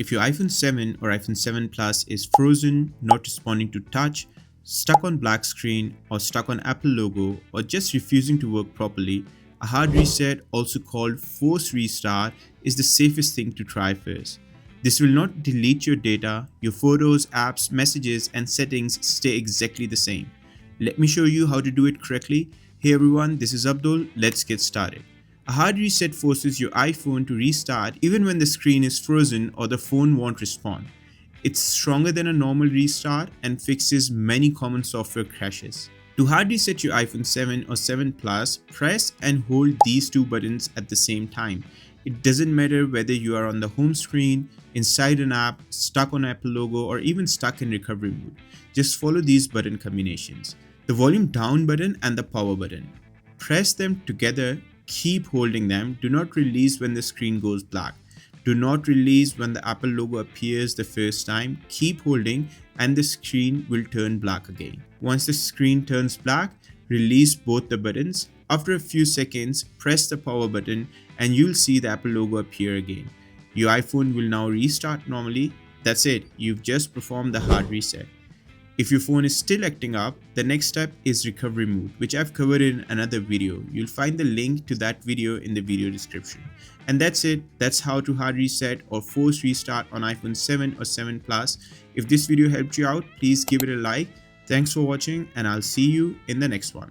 If your iPhone 7 or iPhone 7 Plus is frozen, not responding to touch, stuck on black screen, or stuck on Apple logo, or just refusing to work properly, a hard reset, also called force restart, is the safest thing to try first. This will not delete your data, your photos, apps, messages, and settings stay exactly the same. Let me show you how to do it correctly. Hey everyone, this is Abdul. Let's get started. A hard reset forces your iPhone to restart even when the screen is frozen or the phone won't respond. It's stronger than a normal restart and fixes many common software crashes. To hard reset your iPhone 7 or 7 Plus, press and hold these two buttons at the same time. It doesn't matter whether you are on the home screen, inside an app, stuck on Apple logo, or even stuck in recovery mode. Just follow these button combinations. The volume down button and the power button. Press them together. Keep holding them. Do not release when the screen goes black. Do not release when the Apple logo appears the first time. Keep holding and the screen will turn black again. Once the screen turns black, release both the buttons. After a few seconds, press the power button and you'll see the Apple logo appear again. Your iPhone will now restart normally. That's it. You've just performed the hard reset. If your phone is still acting up, the next step is recovery mode, which I've covered in another video. You'll find the link to that video in the video description. And that's it. That's how to hard reset or force restart on iPhone 7 or 7 Plus. If this video helped you out, please give it a like. Thanks for watching and I'll see you in the next one.